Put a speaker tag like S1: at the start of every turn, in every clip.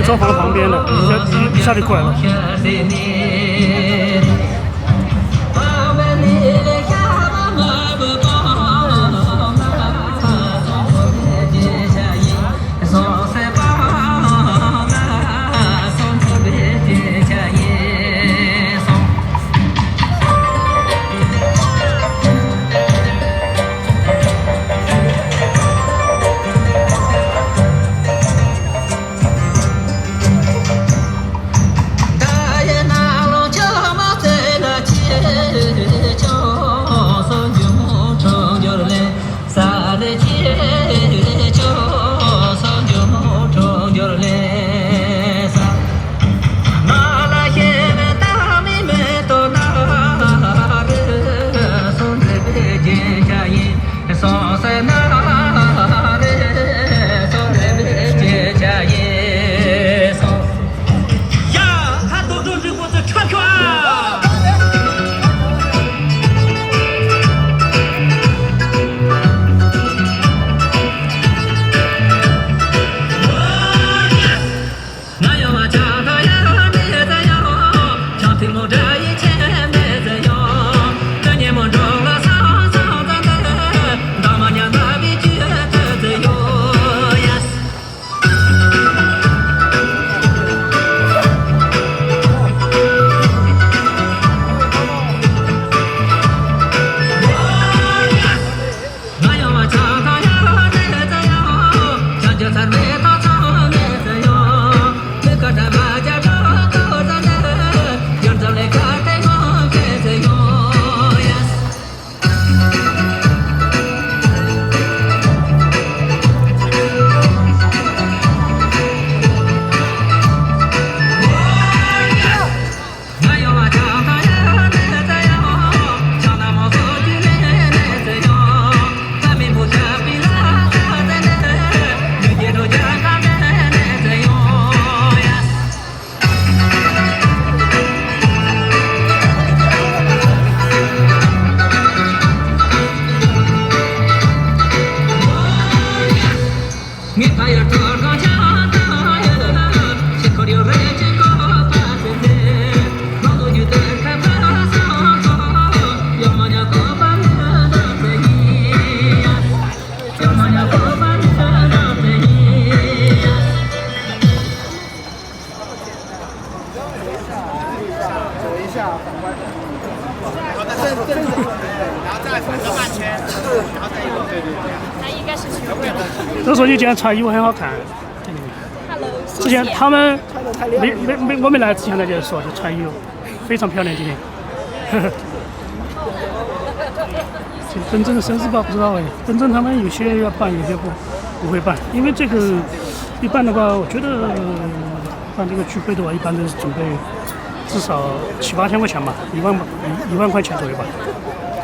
S1: 作坊旁边的，一下就过来了。这手机竟然穿衣服很好看。之前他们我没来之前他就说，就穿衣服非常漂亮。今天，真正的生日吧不知道哎，真正他们有些要办，有些不会办，因为这个一般的话，我觉得办这个聚会的话，一般都是准备至少7、8千块钱吧，1万块钱左右吧，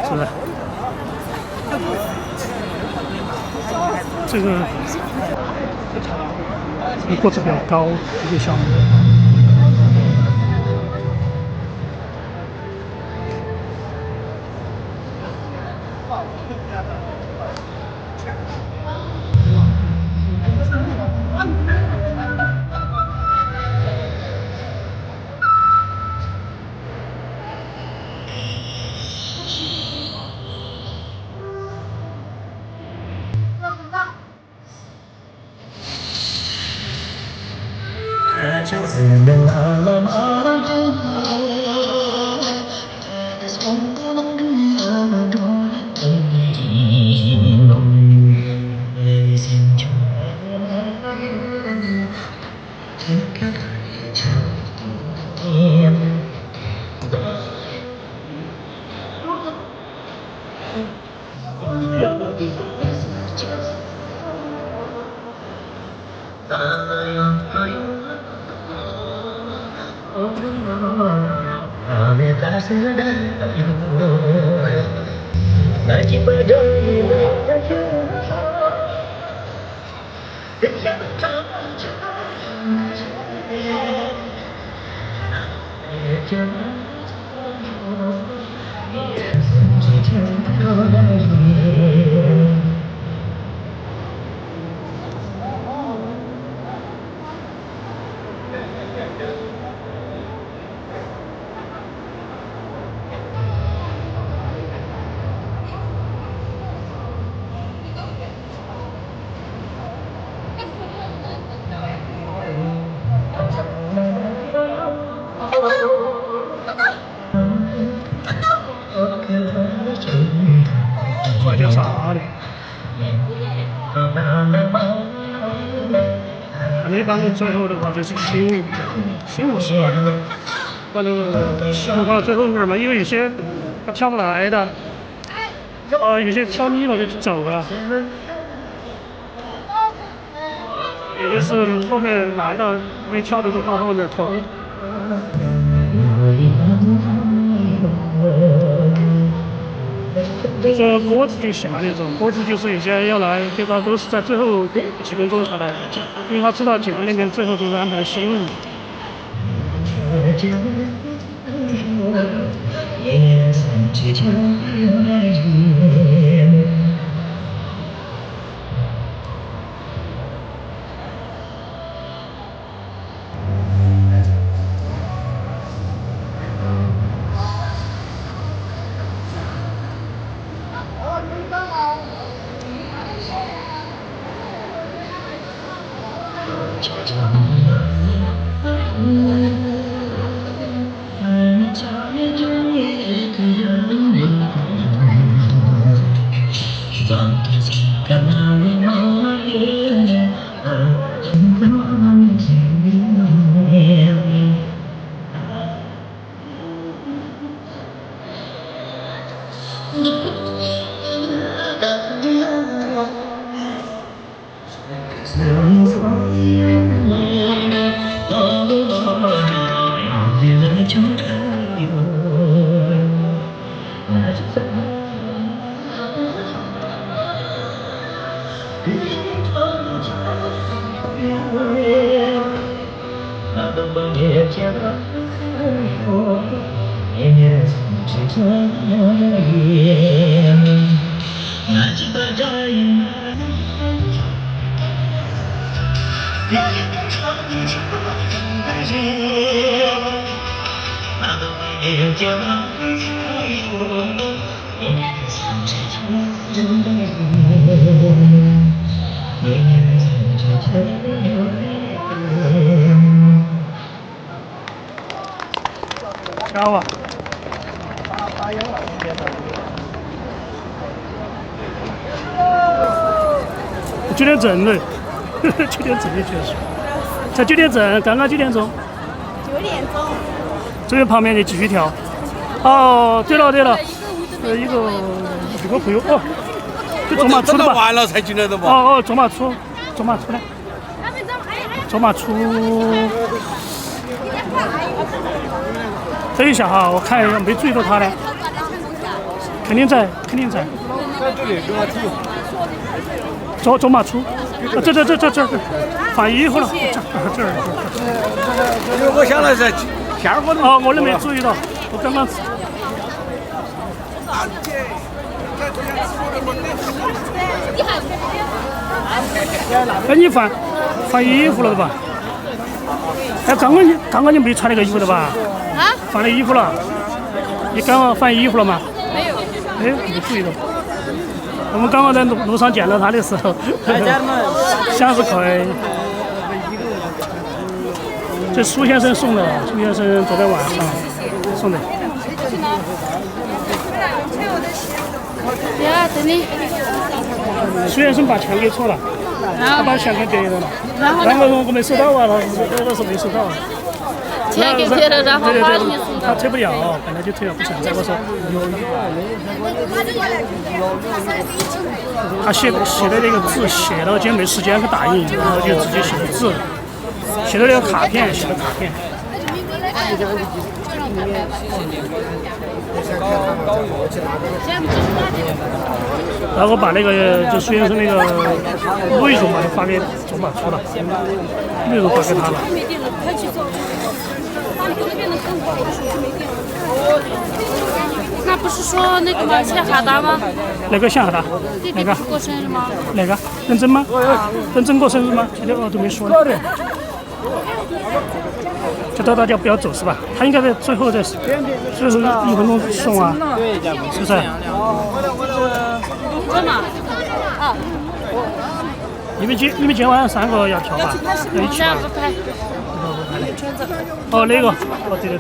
S1: 是不是？这个个子比较高一个项目。那帮最后的话就是新武士吧，把那个放到最后面嘛，因为有些他跳不来的，有些跳腻了就走了，也就是后面来的没跳的都到后面投。这锅子就下那种，锅子就是有些要来，对吧？都是在最后几分钟才来，因为他知道景那边最后都是安排新人。高啊！9点整了，9点整的结束，才9点整，刚刚几点钟？9点钟。这边旁边的继续跳。哦，对了，一个朋友哦，就走马出的吧？
S2: 完了才进来的吧？
S1: 哦，走马出来。走马出。等一下哈，我看一下，没注意到他呢。肯定在。
S2: 在这里跟他踢。
S1: 走马出，这，换衣服了，这儿。
S2: 因为我想来是下午的。
S1: 哦，我都没注意到，我刚刚。哎，你换衣服了的吧？哎，刚刚你没穿那个衣服的吧？啊？换了衣服了？你刚刚换衣服了吗？
S3: 没有。
S1: 哎，没注意到。我们刚刚在路上见到他的时候，向日葵。这苏先生送的，苏先生昨天晚上送的。
S3: 呀，等你。
S1: 苏先生把钱给错了，他把钱给别人了，然后我没收到啊，他说没收到。
S3: 钱给别人，然后把你送
S1: 他退不了，本来就退了不存在。我说他写的那个字写了，今天没时间去打印，然后就直接写的字，写的那个卡片，然后把那个就苏先生那个内容嘛，就发给走马出了，内容发给他了。
S3: 那不是说那个吗？献哈达吗？
S1: 哪个献哈达？哪个？
S3: 过生日吗？
S1: 哪个？认真吗？认真过生日吗？今天都没说呢。就叫大家不要走是吧？他应该在最后1分钟送啊，是不是？
S3: 真的？啊。
S1: 你们今晚3个要跳吧？要一起吧？哦，那个，哦，对，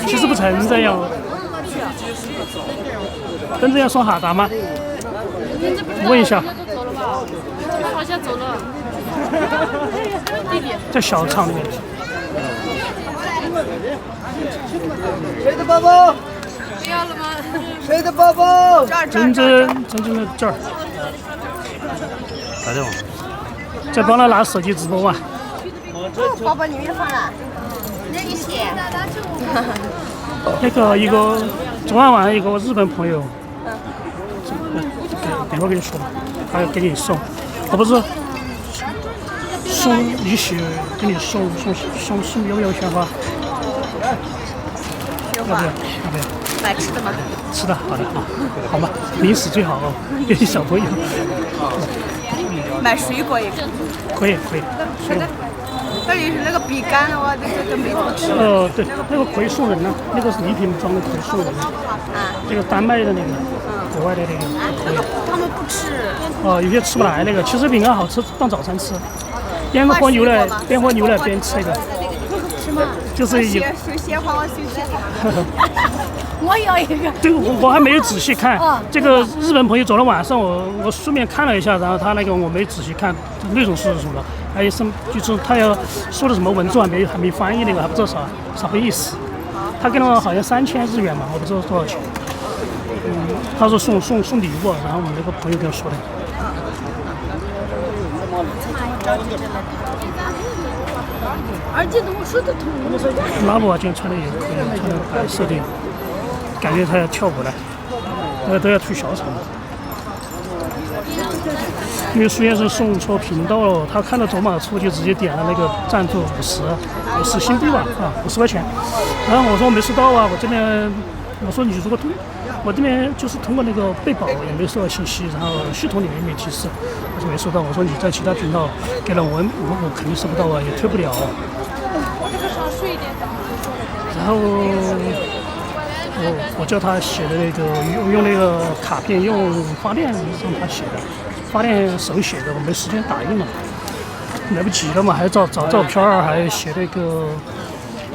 S1: 其实不存在呀。真正要送哈达吗？问一下。
S3: 好像走了。弟弟，
S1: 在小场里面。
S4: 谁的包包？
S3: 不要了吗？
S4: 谁的包包？
S1: 真正的这儿。
S2: 咋的？
S1: 在帮他拿手机直播嘛。
S5: 包包里面放了那一些。
S1: 那个一个昨晚一个日本朋友，等会儿跟你说吧，他要给你送，不是送一些，给你送要不要鲜花？要不要？
S5: 买吃的吗？
S1: 吃的，好的啊，好吧，零食最好哦，给小朋友。
S5: 买水果也可以。
S1: 可以。
S5: 那里是那个饼干的话，这没怎么吃。
S1: 对，那个可以送人呢，那个是礼品装的，可以送人。这个丹麦的那个，国外的那个可以。
S5: 他们不吃。
S1: 有些吃不来那个，其实饼干好吃，当早餐吃。边喝牛奶边吃那个。
S5: 是吗？
S1: 就是一。
S5: 收鲜花，我收鲜花。我要一个。
S1: 这个我还没有仔细看。这个日本朋友昨天晚上我顺便看了一下，然后他那个我没仔细看内容是什么，还有什么就是他要说的什么文字还没翻译那个，还不知道啥个意思。他给了我好像3000日元嘛，我不知道多少钱。他说送礼物，然后我们那个朋友跟我说的。
S5: 而且我说的痛。
S1: 拉布娃今天穿的也可以，穿的白色的，感觉他要跳舞了，都要推小场。因为苏先生送错频道了，他看到走马处就直接点了那个赞助50新币吧，50块钱。然后我说我没收到啊，我说你如果我这边就是通过那个贝宝也没收到信息，然后系统里面没提示，我说没收到。我说你在其他频道给了我肯定收不到啊，也退不了。然后我叫他写的那个用那个卡片用发电让他写的，发电手写的，我没时间打印了，来不及了嘛，还要找照片儿，还写那个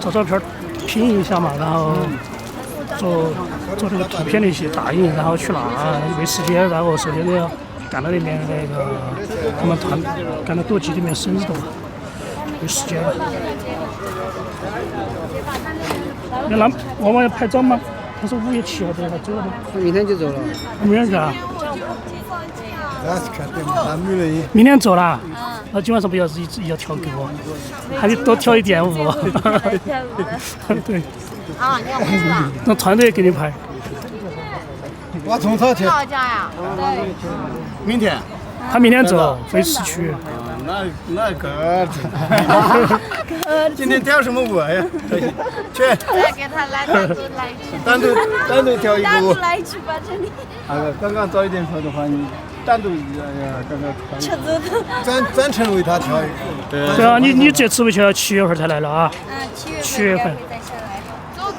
S1: 找照片拼一下嘛，然后做这个图片那些打印，然后去拿，没时间，然后首先要赶到那边那个他们团赶到舵机那边生日的嘛，没时间了。那娃娃要拍照吗？他说5月7号就要走了吗？
S4: 明天就走了。
S1: 明天走啊？
S4: 那是肯定的，男女的。
S1: 明天走了。那今晚上不要自己要跳歌，还得多跳一点舞。对。
S5: 啊，你要回去了？
S1: 让团队给你拍。
S4: 我从早去。
S5: 老家呀？
S2: 明天。
S1: 他明天走，回市区。
S2: 那个。今天跳什么舞呀？去。
S5: 来给他来
S2: 单独跳一个舞。
S5: 来一曲吧，这里。
S2: 刚刚早一点跳的话，你单独刚刚
S5: 吃着
S4: 专程为他跳一个。
S1: 对啊，你这次回去7月份才来了啊？7月份。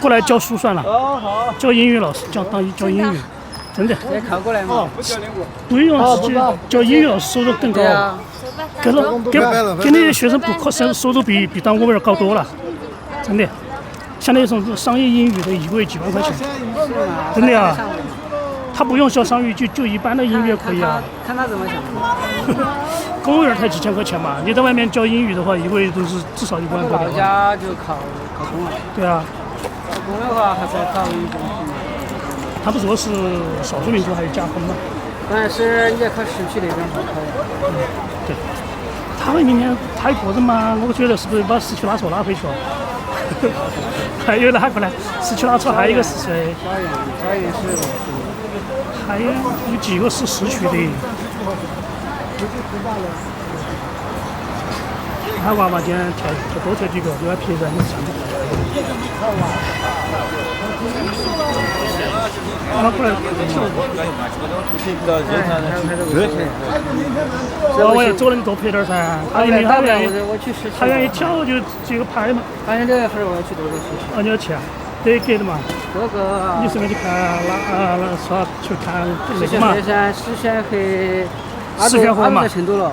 S1: 过来教书算了。
S4: 好。
S1: 教英语老师，教英语。真的，
S4: 先靠过来嘛，
S1: 不用直接教英语老师收入更高，跟那些学生补课收入比当公务员高多了，真的，像那种商业英语的一个月几万块钱，真的呀，他不用教商语，就一般的音乐可以啊。
S4: 看他怎么想。
S1: 公务员才几千块钱嘛，你在外面教英语的话，一个月都是至少1万多。
S4: 老家就考公了。
S1: 对啊。
S4: 考公的话，还在考一种。
S1: 他不说是少数民族还有加分吗？
S4: 但是你在考市区那边不可以。
S1: 对，他们明天他一个人嘛，我觉得是不是把市区拉车拉回去了？还有拉过来，市区拉车还有一个是谁？
S4: 小燕是。
S1: 还有几个是市区的。他娃娃今天多跳几个，就要撇人上。他过来跳舞。我要走了，你多赔点噻。他愿意跳就这个拍嘛。
S4: 反正6月份我要去多个市区。
S1: 你要去啊？得给的嘛。
S4: 这个。
S1: 你顺便去看耍去看那个嘛。
S4: 实选和。
S1: 实选和嘛。
S4: 在成都了。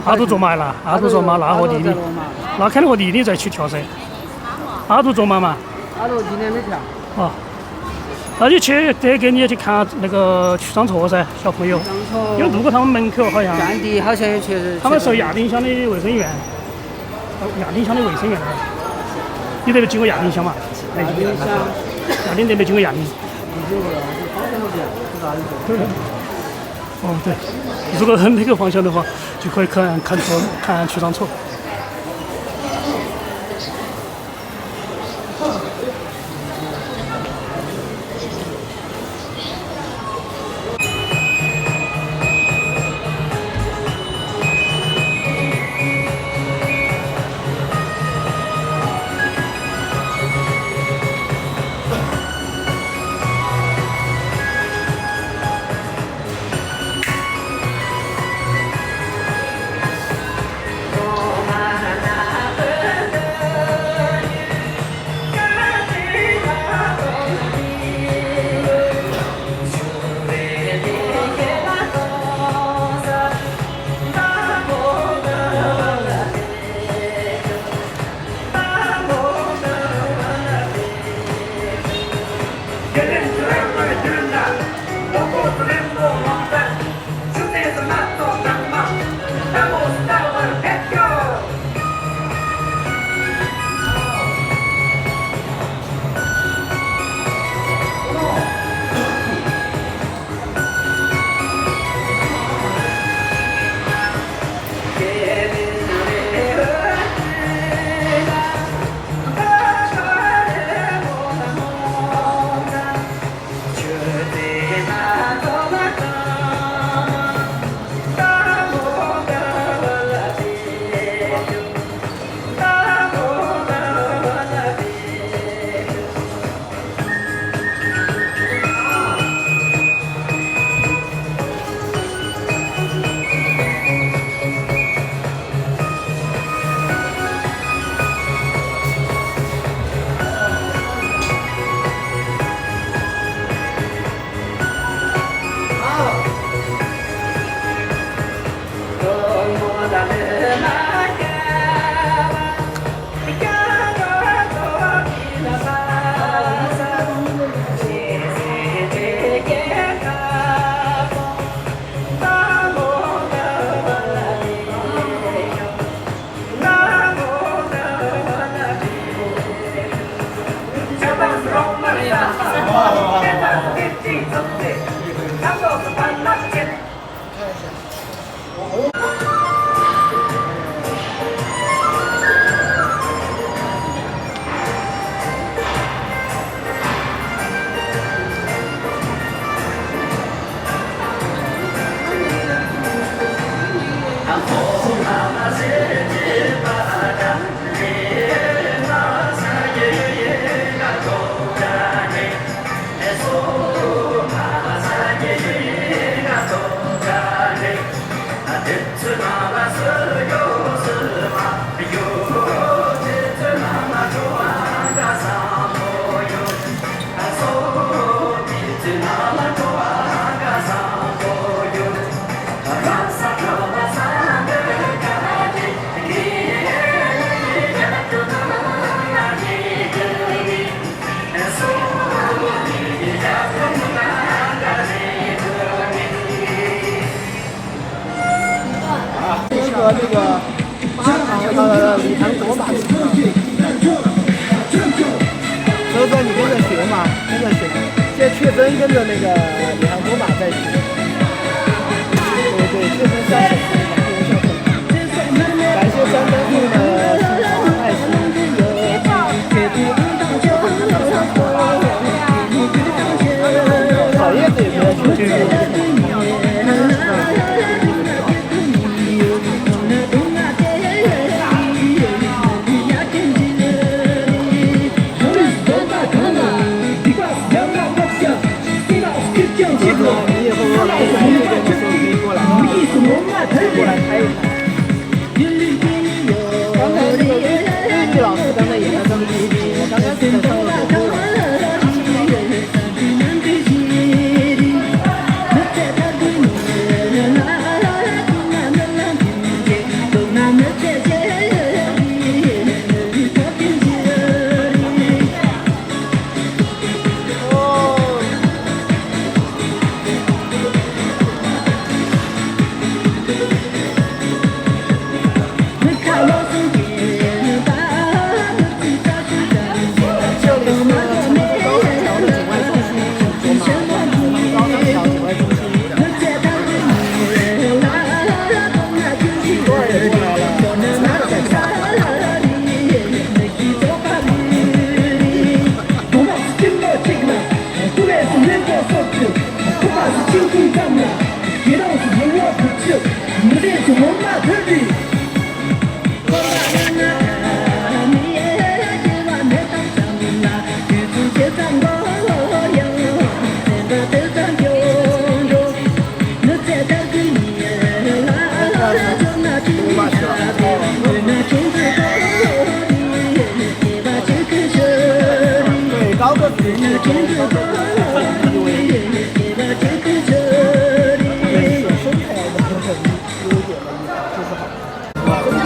S1: 阿杜做嘛了？阿杜做嘛？那和弟弟。那肯定和弟弟再去跳噻。阿杜做嘛嘛？
S4: 阿杜今天没跳。
S1: 哦。那就去得给你去看那个去上厕噻，小朋友。因为路过他们门口好像。
S5: 占地好像也确实。
S1: 他们受亚丁乡的卫生员，亚丁乡的卫生员来。你得经过亚丁乡嘛？亚丁乡。亚丁得没经过亚丁。哦对，如果那个方向的话，就可以看去上厕。
S2: 这个礼堂多大？所以说你跟着学嘛，跟着学，先确诊跟着那个礼堂多马再学。对，确诊下手，感谢张灯会的欣赏爱心。讨厌这个确诊。过来拍一拍。刚才那个日语老师刚才也在这里，我刚开始在上面读。哦，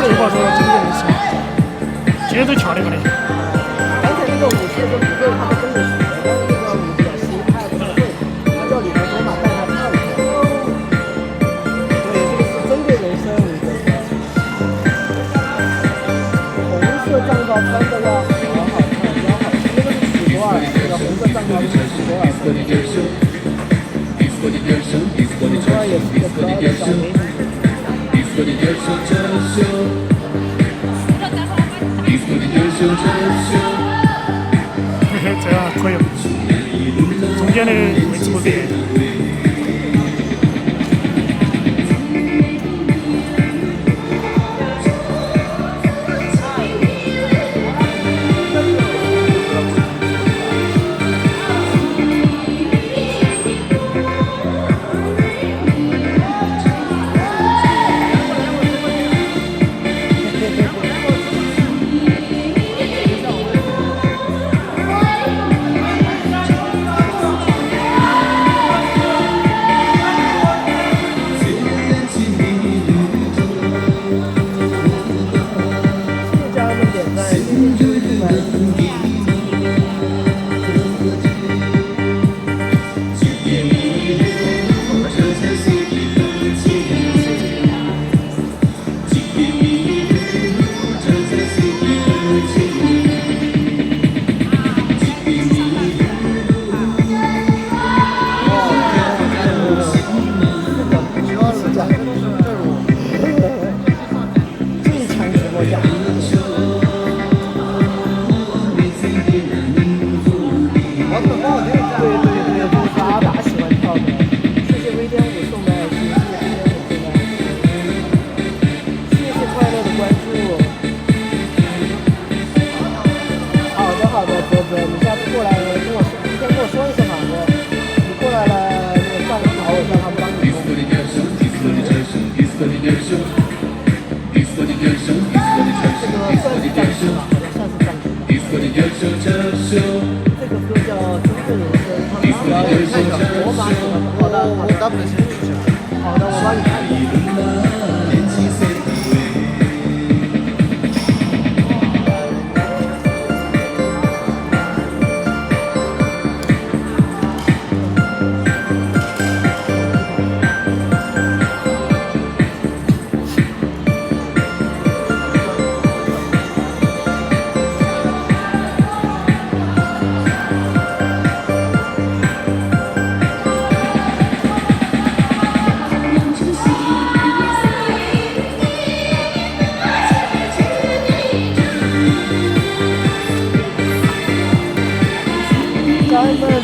S1: 这话说真的是，节奏巧的可能。
S6: 刚才那个舞狮跟不对，他们跟着学的，但是这个舞比较新，他也不太会，他叫李德忠嘛，带他跳一跳。对，这个是针对人生舞的。红色藏高穿的要好好看，比较好看，这个是曲多尔，这个红色藏高是曲多尔穿的。曲多尔也是一个可爱的小美女。
S1: 嘿嘿，这样可以了，中间的位置不变。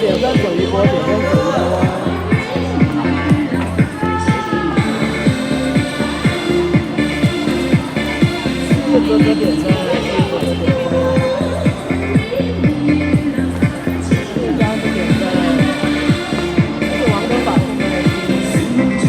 S6: 点赞走一波，点赞走一波。谢谢哥哥点赞，谢谢哥哥点赞。谢谢家人点赞，谢谢王灯把送的来听。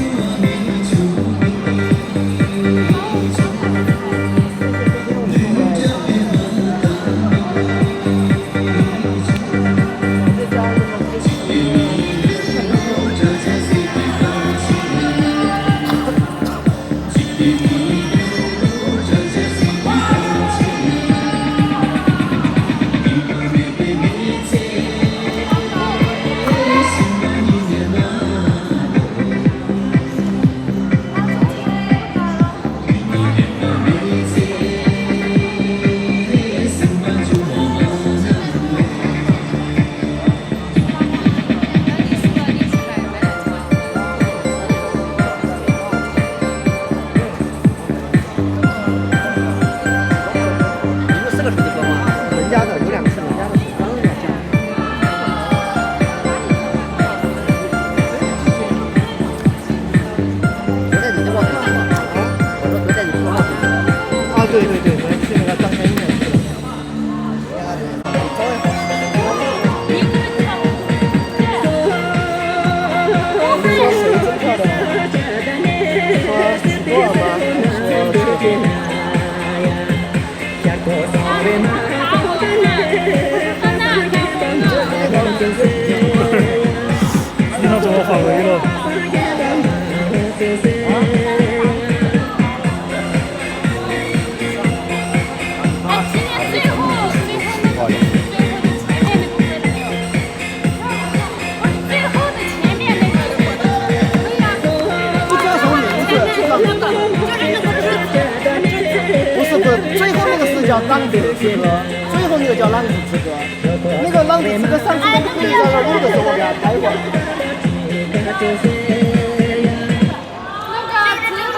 S6: 对对对，我去那个张天翼去了。说谁真漂亮？说许多尔吗？说确定。
S1: 那怎么反围了？
S6: 不叫什么名字，不是，最后那个是叫浪子之歌，最后那个叫浪子之歌，那个浪子之歌上次那个故意在那录的时候我给他拍过。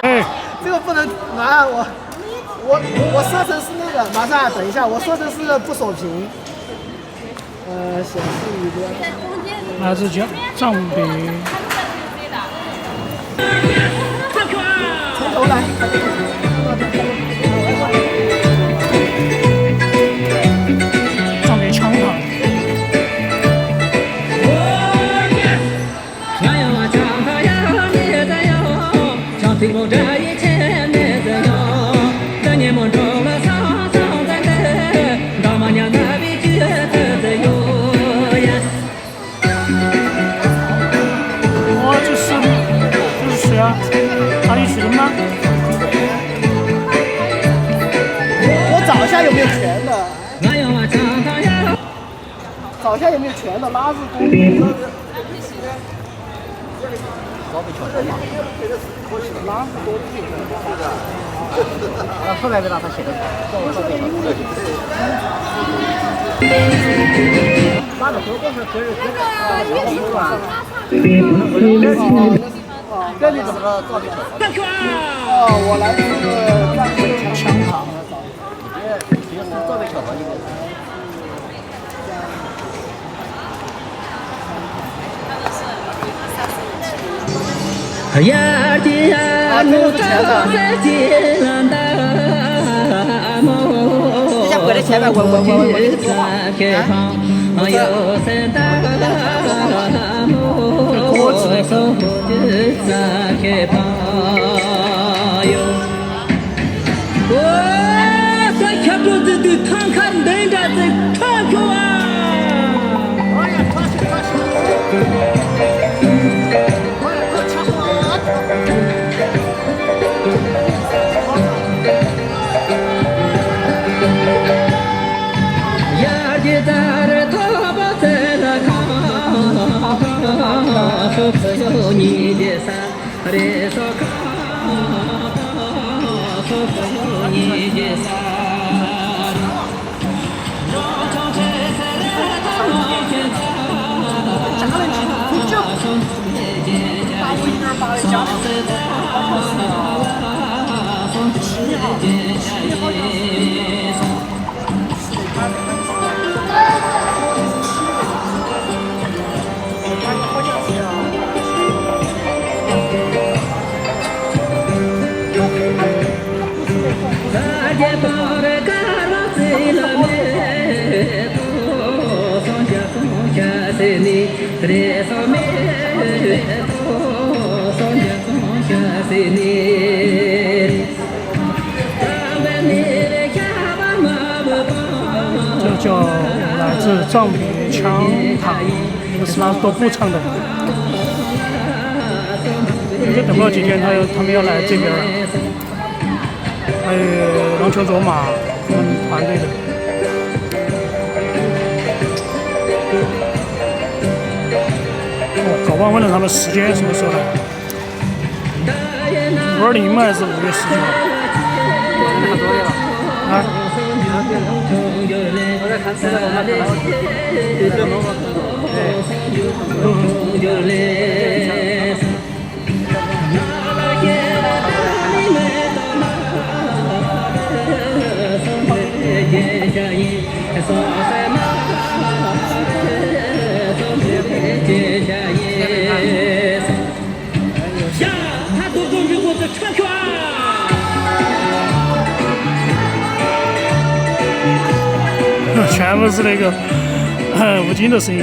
S1: 哎，
S6: 这个不能拿我设成是那个，马上等一下，我设成是不锁屏，显示一个。
S1: 来自藏北。
S6: 从头来。
S1: 藏北枪塔。哇，这是谁啊？阿里群吗？
S6: 我找一下有没有全的。找一下有没有全的拉日公。后来没让他写的，拉的多过是可以这里怎么了？哦，我来自藏北枪塔。其实坐在桥上就。
S7: 呀的呀，
S6: 这个是钱的。
S7: 你先跪在前面，我给你说话。你的山，的说看，你的山，让长城在当天
S1: 这叫来自藏北枪塔，那个是拉多布唱的。应该等不了几天，他们要来这边了。还有廊桥走马他们团队的。哦，搞忘问了他们时间什么时候来？520吗？还是5月19号？
S6: 很多了。
S1: 啊？
S6: 我在看资料，我看到热门吗？
S7: 他都跟着我的唱歌。
S1: 全部是那个吴京的声音。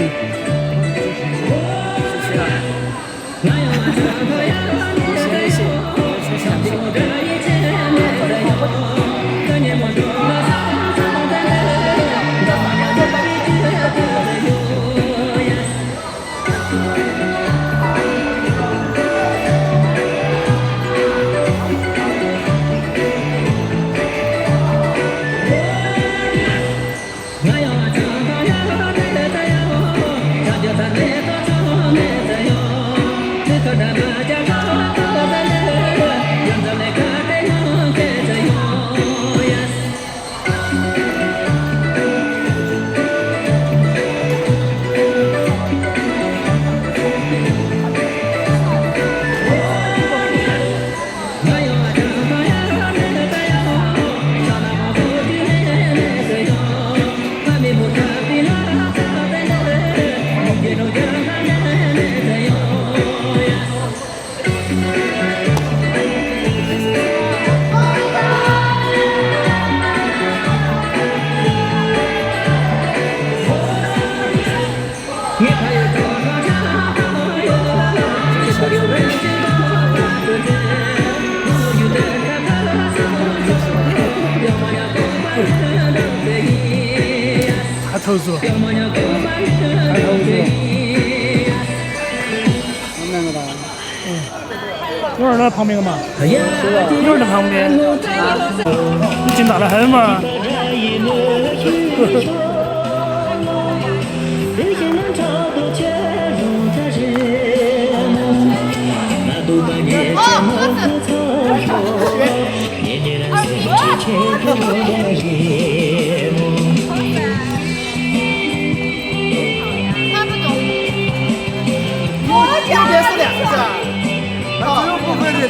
S1: 太投入了，太投入了。有人在旁边嘛？有人在旁边，你劲大得很嘛。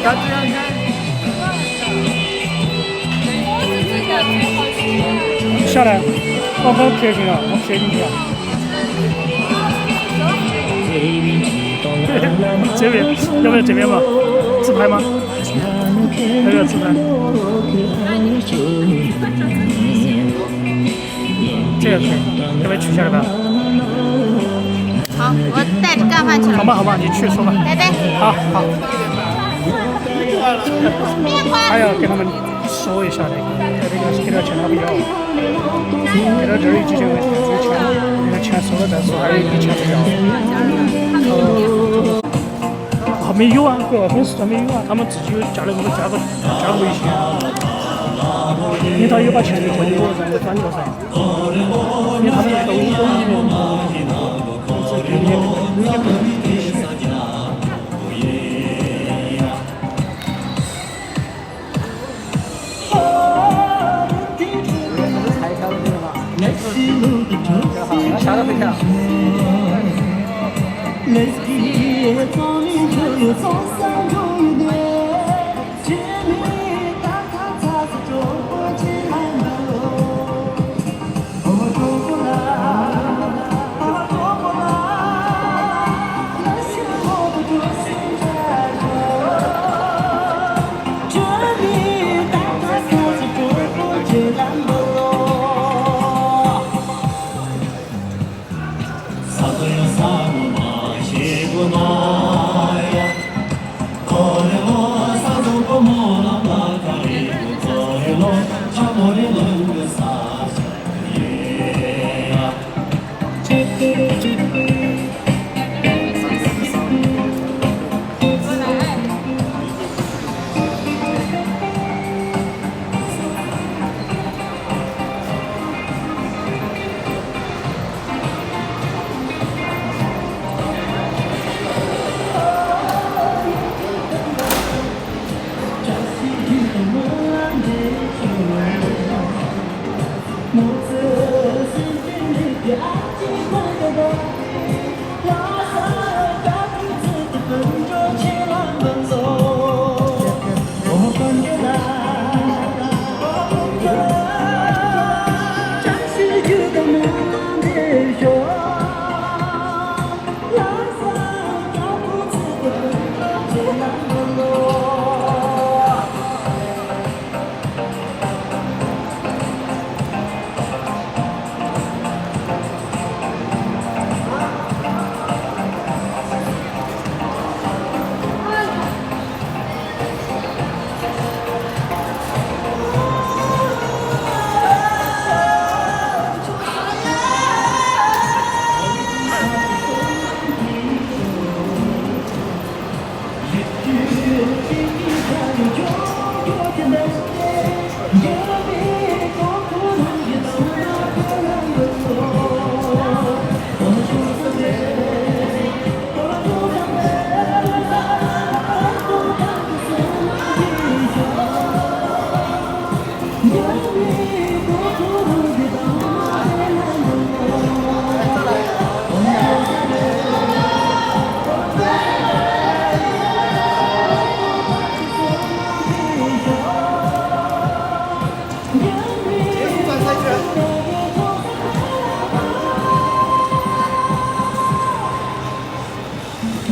S2: 他这样看。
S1: 下来，我撇进了，我撇进去了。这边，要不要这边嘛？自拍吗？那个自拍。这个可以，要不要取下来吧？
S3: 好，我带你干饭去了。
S1: 好吧，好吧，你去说吧。
S3: 拜拜。
S1: 好好。
S3: 面花。
S1: 还要给他们说一下那个，给他钱他不要，给他这儿有几千块钱，这钱那个钱收了再说，还有一笔钱不要。还没有啊，国外粉丝团没有啊，他们自己有加了加个微信，因为他有把钱就给我，然后转过噻，因为他们抖音里面。
S6: 下到飞条。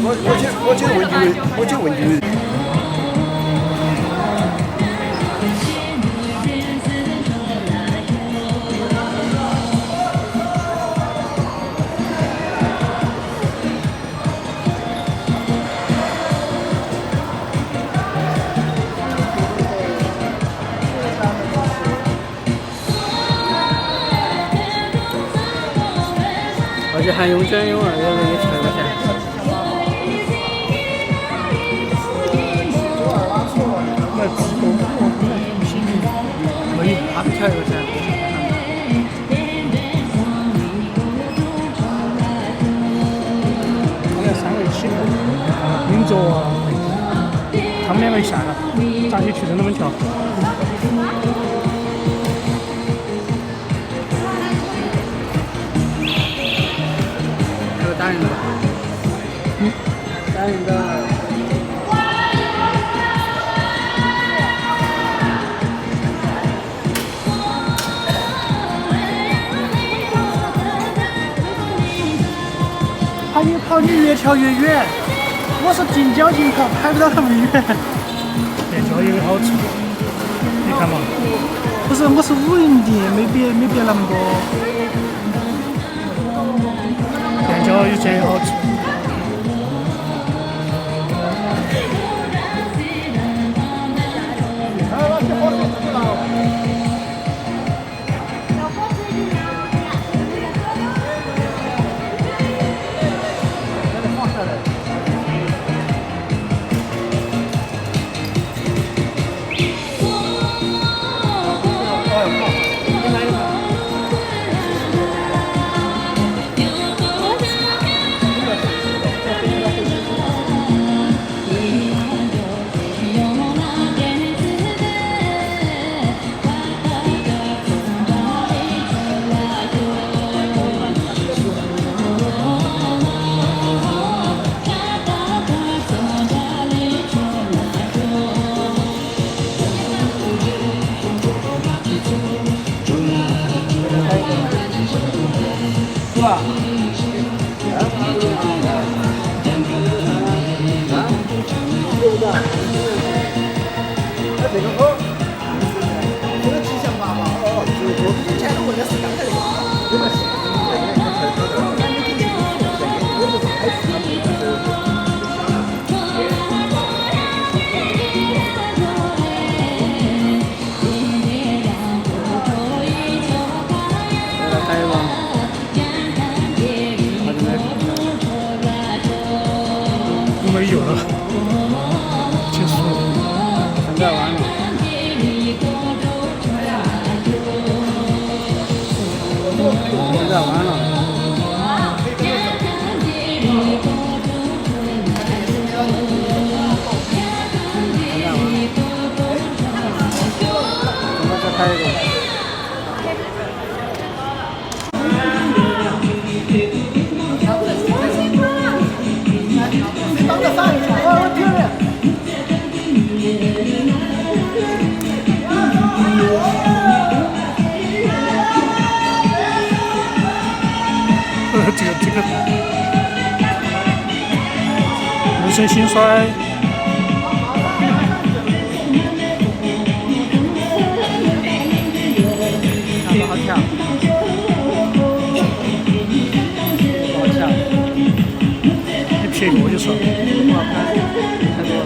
S2: 我就问句。
S6: 而且还用卷用二，要给700块钱。
S1: 那直播那新可以，
S6: 他们700块钱。
S1: 他俩3个一起的，明哲啊，他们2个一下了，咋就去的那么跳？
S6: 打人的，打人的。
S1: 他越跑你越跳越远，我是近脚近跑，拍不到那么远。练脚也有好处，你看嘛。不是，我是5营的，没别那么多。练脚有这好处。没有了，结束了。
S6: 现在完了。现在完了。怎么再开一个？
S1: 这个无声心衰。
S6: 好跳，好跳，
S1: 你撇过就算了。
S6: 不好看，太多了。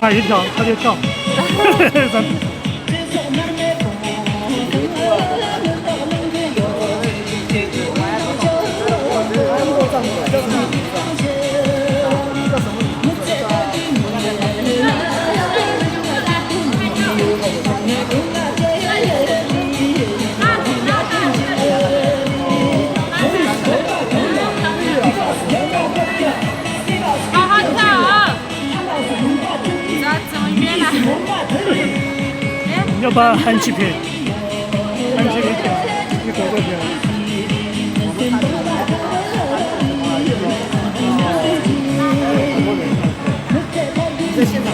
S1: 他一跳他就跳。
S3: 好好跳啊！怎么约呢？
S1: 要把韩起片，韩起片，你过过去。
S6: 在现场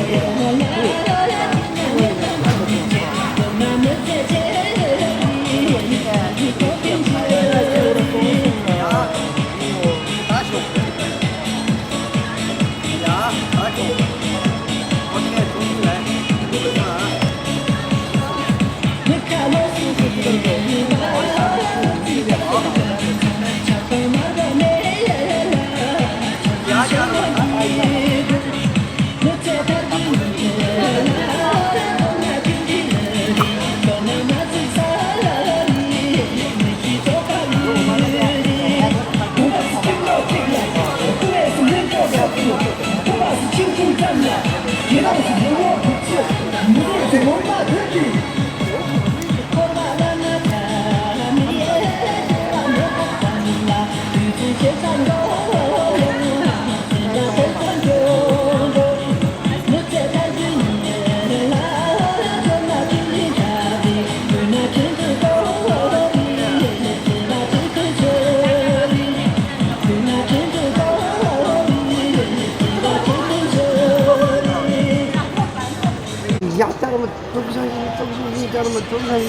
S6: 呀，家人们都不相信，都不相信，家人们都不相信，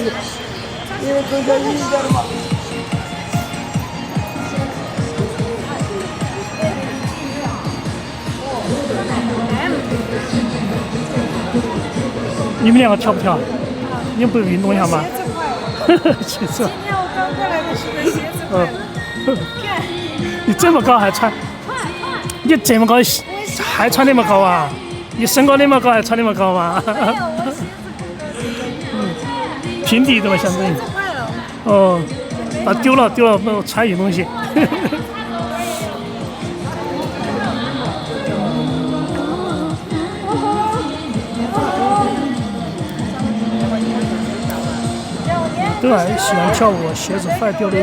S6: 因为都相信家人们。
S1: 你们两个跳不跳？你们不运动一下吗？鞋子。
S5: 今天我刚过来的时候，鞋子坏了。
S1: 你这么高还穿？你这么高还穿那么高啊？你身高那么高还穿那么高吗？平底的嘛，相当于。哦，把丢了，我穿运动鞋。都还喜欢跳舞，鞋子坏掉的。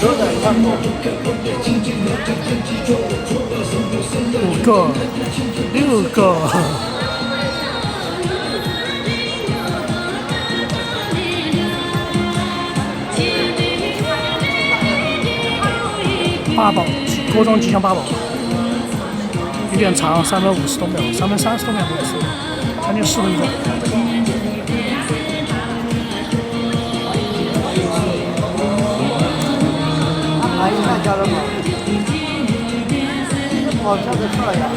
S1: 5个6个。8宝，锅庄吉祥8宝，有点长，350多秒，330多秒不是，将近4分钟。
S6: 来一看家人们，好跳得漂亮。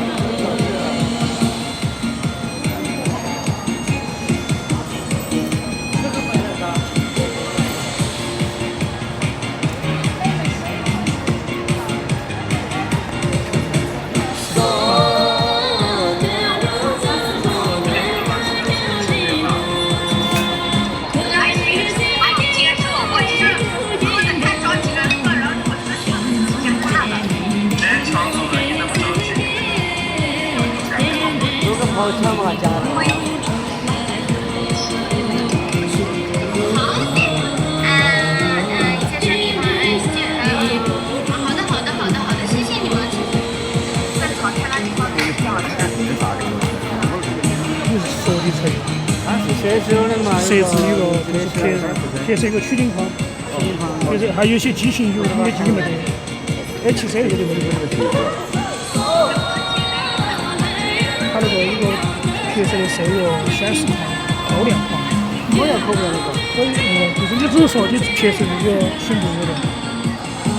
S6: 好跳吗，家人？
S1: 设置有一个就是贴是一个曲顶框，就是还有些机型有些机型没得，H3这个就没得。它那个一个贴色的是一个显示框，高亮框。
S6: 高亮可不那个？
S1: 可以，就是你只是说你贴色那个屏幕那个。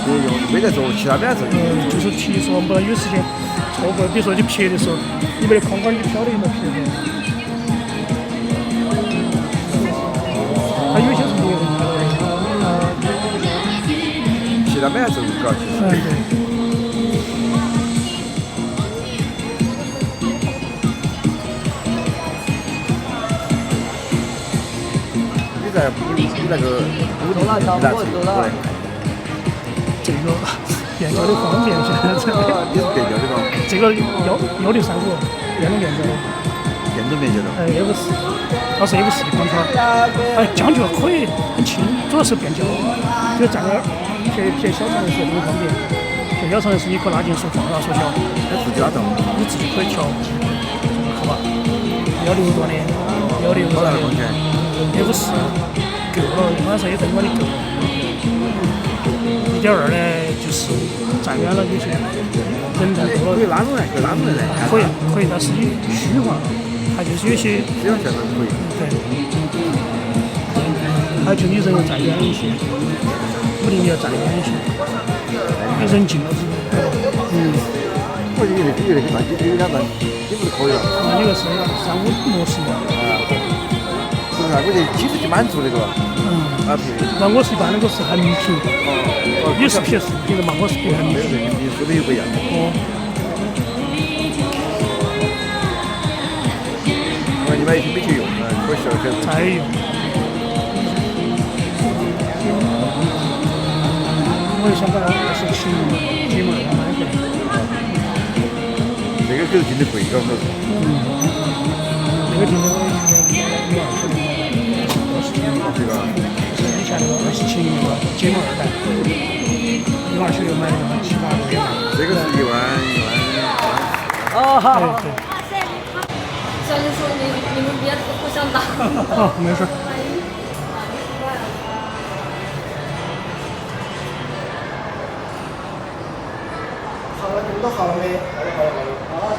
S4: 不用，没得做其他的这个。
S1: 就是提说不然有时间错过，比如说你拍的时候，你没得框框，你飘的有没有拍的？它有些是没有拍的。
S4: 其他没得这个，其实。
S1: 对。
S4: 在你那个屋顶你拿出过来，
S1: 这个变焦的方便，现在这个
S4: 你是变焦的吗？
S1: 这个165电动变焦的，
S4: 电动变焦的。
S1: 也不是，倒是也不是的光圈，将就可以很轻，主要是变焦，就站那儿撇小长的时候很方便，撇小长的时候你可拉近缩放大缩小，
S4: 它自己拉动，
S1: 你自己可以调，好吧？165多的，165多的，也不是，够了，晚上也灯光的够。1.2呢，就是站远了有些人太多了，
S4: 可以拉动来，可以拉动来。
S1: 可以，但是你虚化，它就是有些
S4: 这样确实可以。
S1: 对，还有就你人要站远一些，不定你要站远一些，你人近了之后，
S4: 我觉得那些半有两半基本就可以了。
S1: 那个是35模式嘛。
S4: 是不是？我觉得其实就满足那个。
S1: 那我是一般那个是横屏，也是 PS 屏的嘛，我是屏横屏。
S4: 你说的又不一样。你买一瓶没去用，可以12个。
S1: 再用。我就想把27几毛买回来。
S4: 这个可是进的贵，搞不？
S1: 那个进的我应该120
S4: 对吧？
S1: 以前那个27一个节目2代，120又买了7、8个。
S4: 这个是1万。
S1: 哦，好。对。
S3: 小林说你们别互相打。
S1: 哦，没事。
S6: 好了，你们都好了没？好了。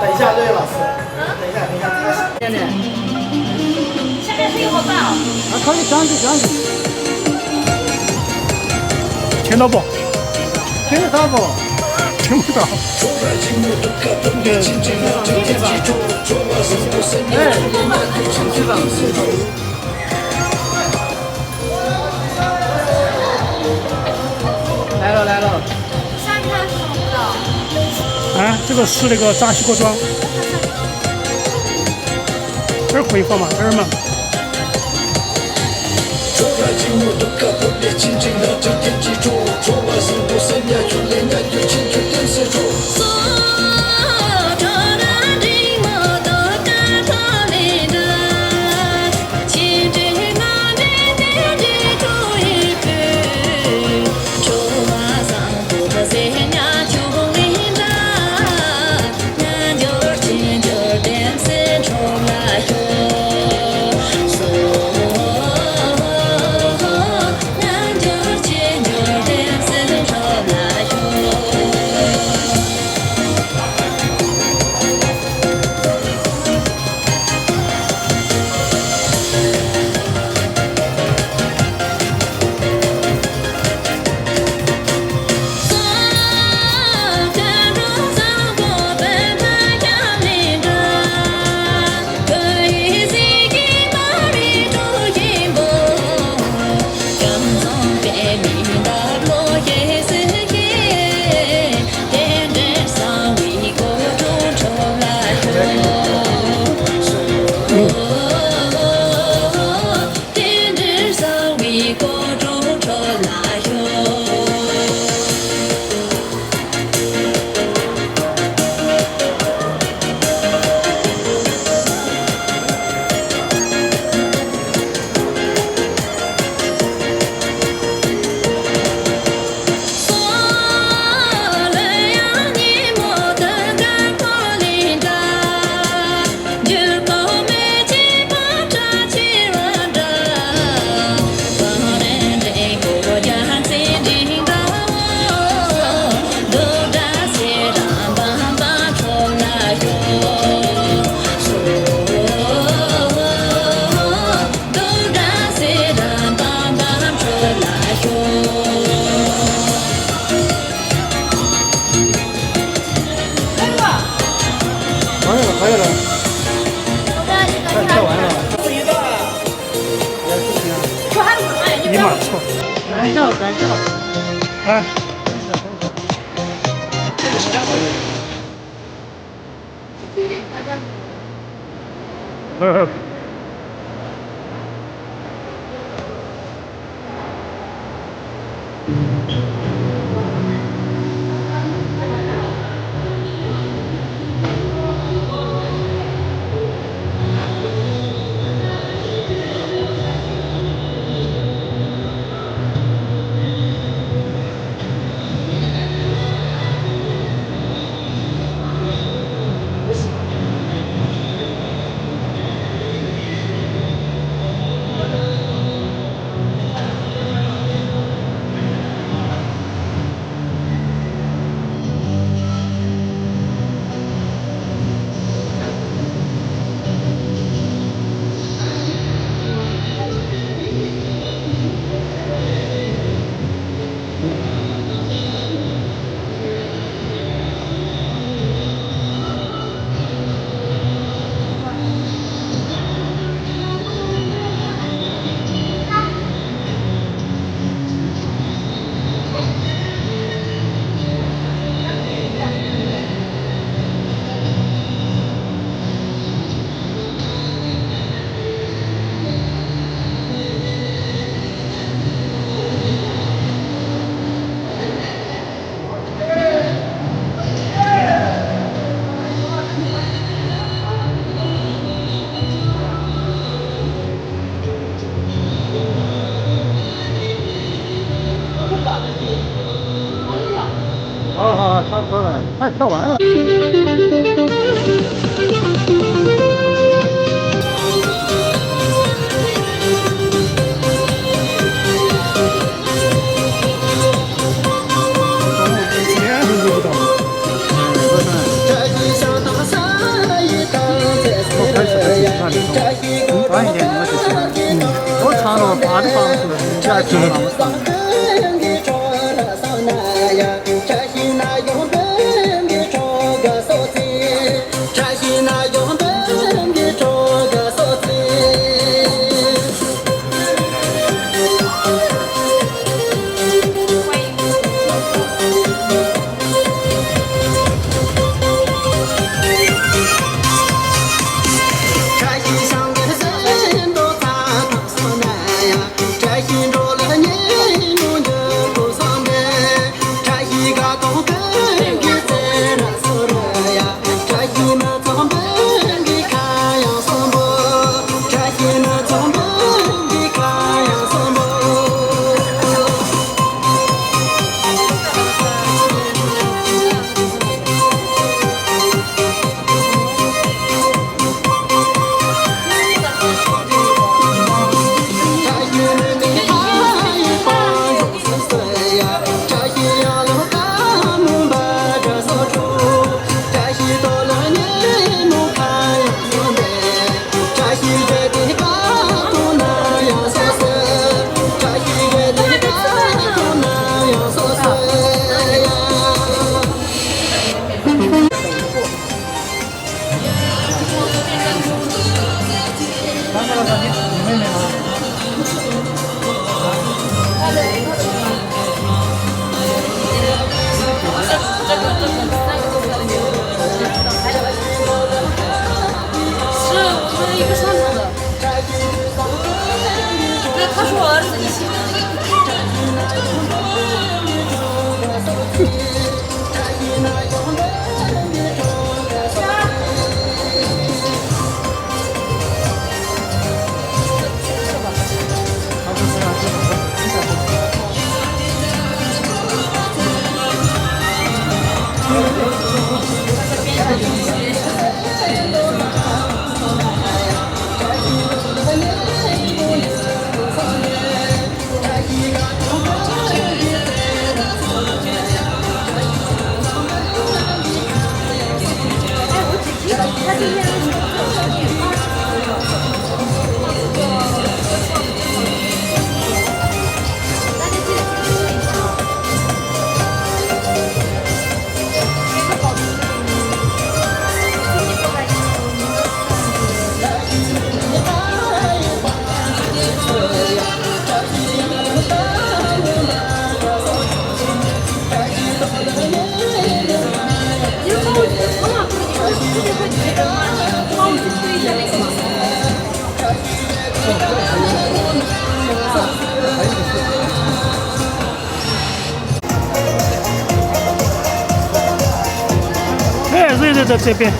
S6: 等一下，瑞老师，等一下，这个是。
S3: 下面是有好大哦。
S6: 可以转去。
S1: 听到不？
S6: 听得到不？
S1: 听不到。
S6: 来了。
S3: 下面是什么舞蹈？
S1: 这个是那个扎西锅庄，这儿回放嘛，这儿嘛。
S3: 肉的肉。
S1: 哎。
S4: 好好，差不多了，快跳完了。晚一点我就行。我唱了发都发不出来，你还听他们唱。
S1: 子也在这边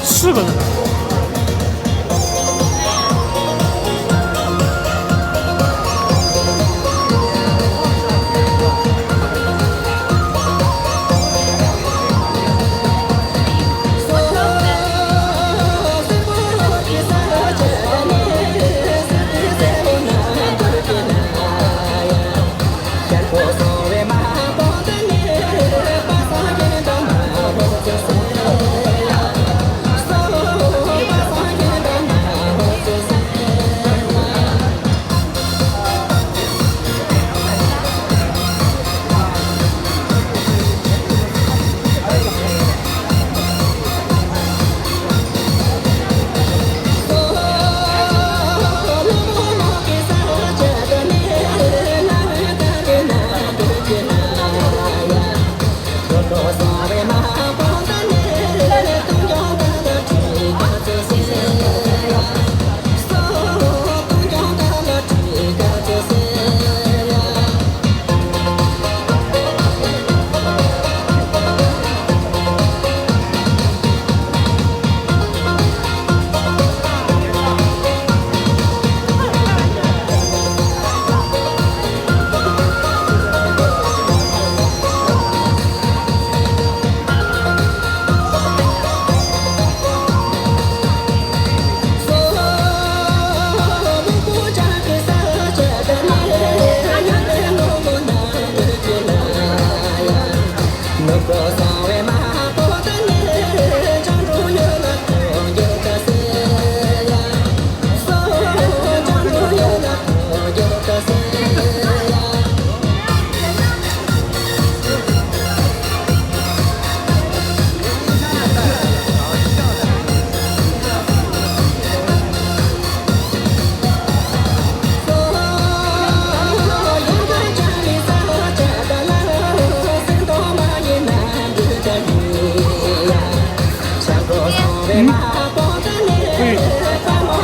S1: ，4个人。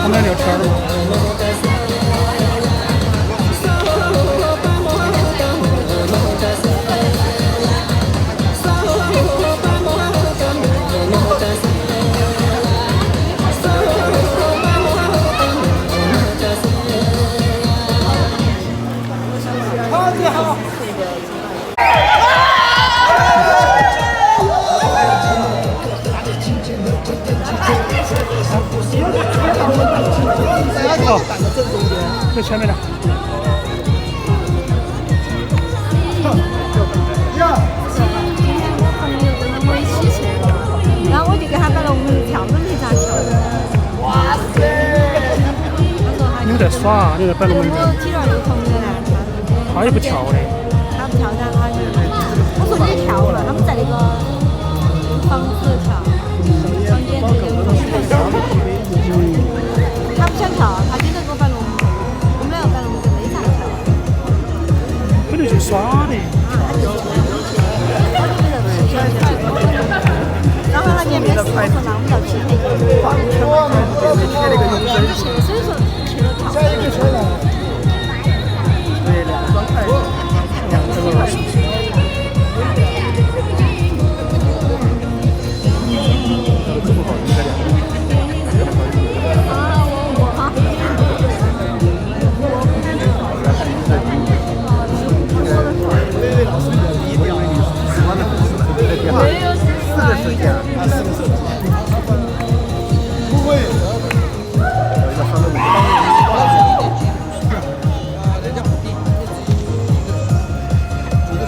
S1: 他们俩聊天了。
S6: 好，你好。
S1: 哦，最前面的。
S5: 今天我朋友跟我一起去，然后我就给他把龙门跳都没咋跳。哇塞！
S1: 你们在耍，你在摆龙门阵。
S5: 我体育有同学呢，
S1: 他也不跳的。
S5: 他不跳噻，他就我说你跳了，他们在那个房子跳，房间那个他不想跳，他经常给我摆龙门阵，我们两个摆龙门阵没咋跳。
S1: 可能去耍的。
S5: 然后他年没事，我说那我们要去那个逛一圈嘛，我就去，所以说去了跳。
S6: 对，2双筷子，2只老鼠。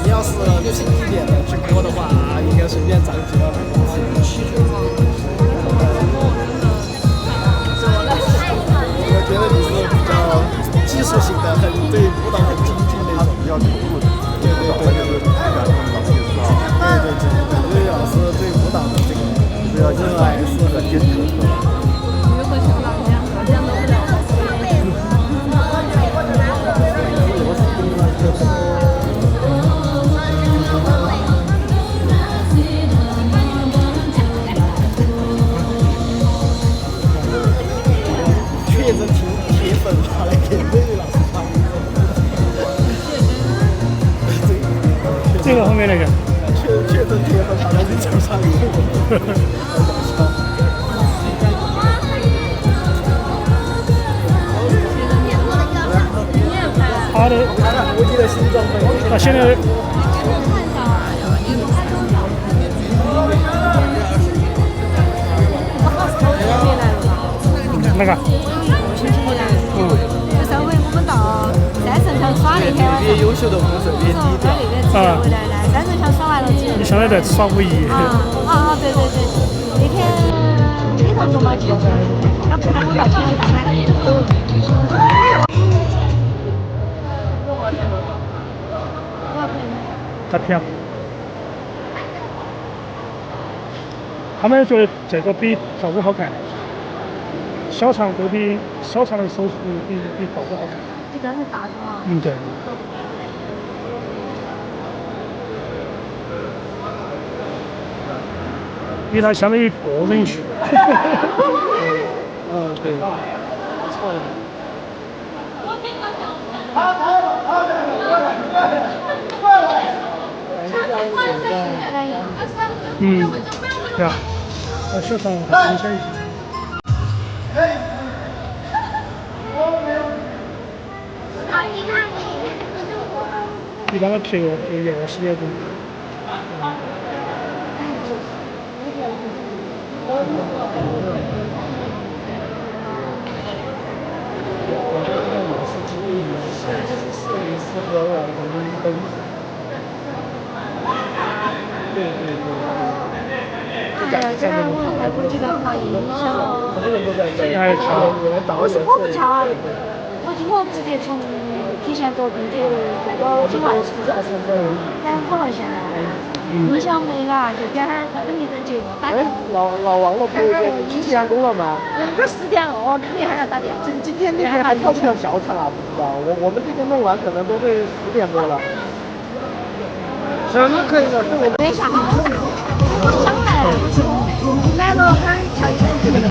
S6: 你要是轻一点的直播的话，应该随便涨几万。我觉得你是比较技术型的，很对舞蹈很精进那种。比较投入的。对对对。对，瑞老师对舞蹈的这个热爱是很坚持的。
S5: 如果是老娘都不了。确实挺铁粉，跑来给瑞老师唱。
S1: 这这个后面那个。
S6: 确实贴合他的日常生活。
S1: 好的，
S6: 我记得新装备。
S1: 那现在那个，
S5: 就上回我们到三圣乡耍那天晚上，
S2: 优秀的红色别低调。
S5: 回来了，三圣乡耍完了之后。
S1: 你现在在耍5一。
S5: 对，那天非常多嘛，就要不然我到前面大买。
S1: 他票，他们觉得这个比赵子好看，小肠都比小肠的手术比赵子好看。
S5: 这个是大的嘛？
S1: 对。因为它相当于个人去。
S6: 对。错了。
S1: 对啊，小肠很新鲜一些。一般的皮肉就20点钟。
S5: 这样我还不知道放音响。
S6: 很多人都在这。
S1: 哎，跳。
S5: 我不跳啊，我直接从提前坐地铁坐到金华市，然后现在音响没了，就点儿等一等去打电话。
S6: 老王了，朋友圈你提前工了吗？
S5: 这10点了，肯定还要打电话。
S6: 今天那边还跳不跳小场啊？不知道，我们这边弄完可能都会10点多了。行，那可以了，这我们。
S5: 等一下，上来了，还跳一段。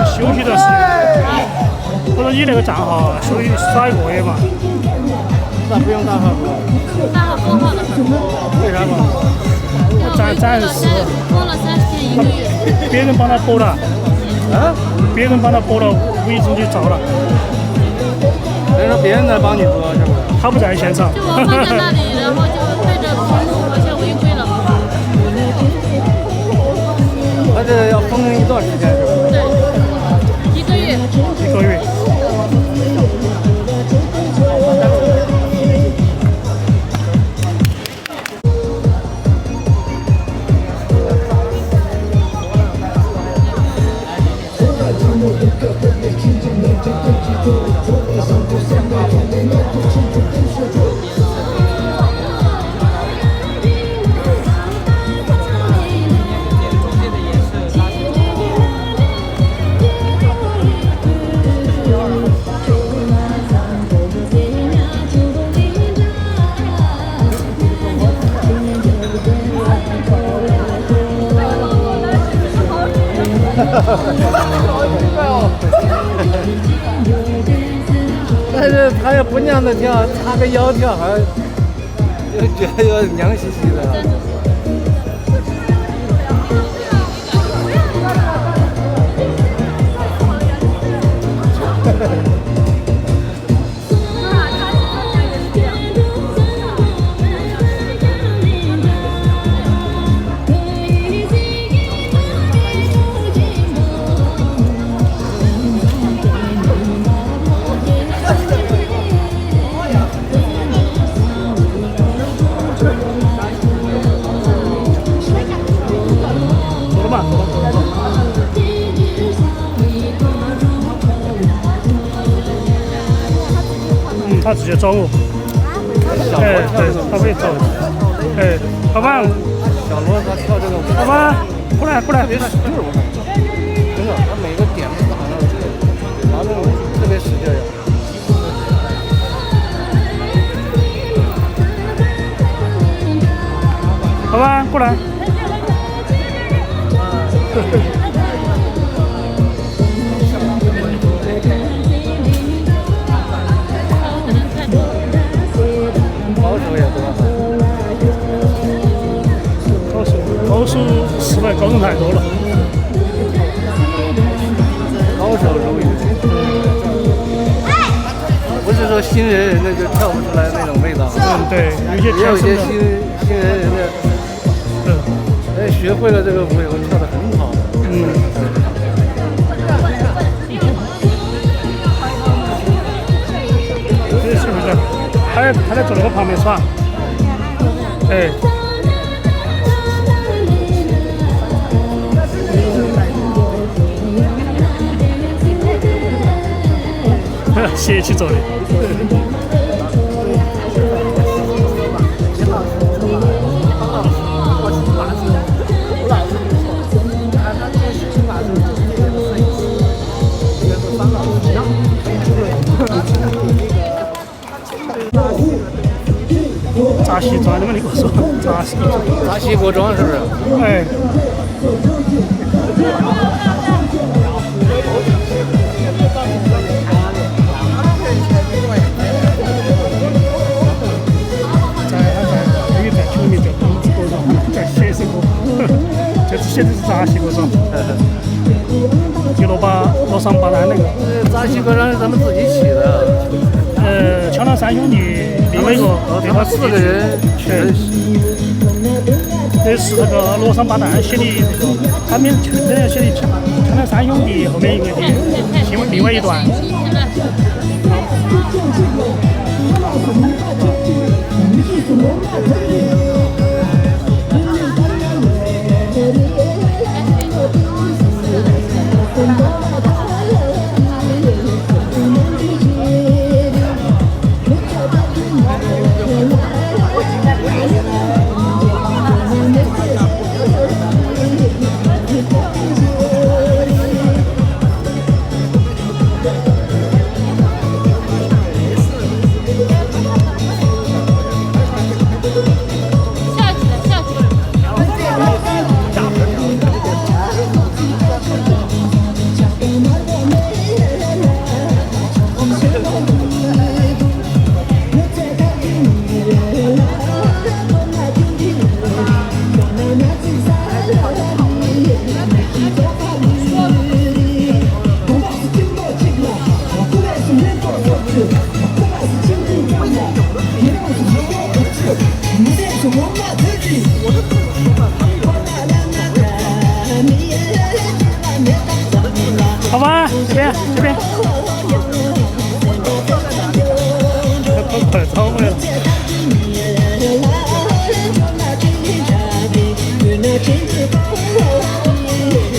S1: 休息的时间，或者你那个账号属于耍一个月嘛？
S6: 那不用大号。
S3: 大号封号的时候，
S6: 为啥嘛？
S1: 暂时
S3: 封了30天1个月。
S1: 别人帮他播了，别人帮他播了，5一中就招了。
S6: 所以说别人在帮你播是不是？
S1: 他不在现场。
S3: 就我放在那里，然后就对着屏幕好像违规了。
S6: 他这要封一段时间是吧？
S3: 对，1个月。
S1: 1个月。
S4: 但是他也不娘着跳，插个腰跳，还就觉得有点娘兮兮的。
S1: 走了嘛，他直接找我。哎，对，他会找。哎，老板，
S4: 小罗他跳这个舞
S1: 老板，过来过来
S4: 特。别使劲，我感觉，真的，他每个点都打上去，然后那种特别使劲儿。
S1: 老板，过来。
S4: 高手也多，
S1: 高手失败高手太多了。
S4: 高手如云。不是说新人那就跳不出来那种味道。
S1: 嗯，对，有些
S4: 也有些
S1: 天生的。
S4: 新人人家，学会了这个舞以后跳得很好。
S1: 这是不是？他在坐在我旁边耍。哎。斜起走的。扎西装的嘛，你给我说，
S4: 扎西国装是不是？
S1: 哎。现在是扎西国装，就罗桑巴丹那个。
S4: 扎西国装是咱们自己起的。
S1: 枪狼三兄弟另外一个，
S4: 他们4个人起的。
S1: 这是那个罗桑巴丹写的这个，他们这样写的枪狼三兄弟后面一个的另外一段。好吧，这边。快走回来。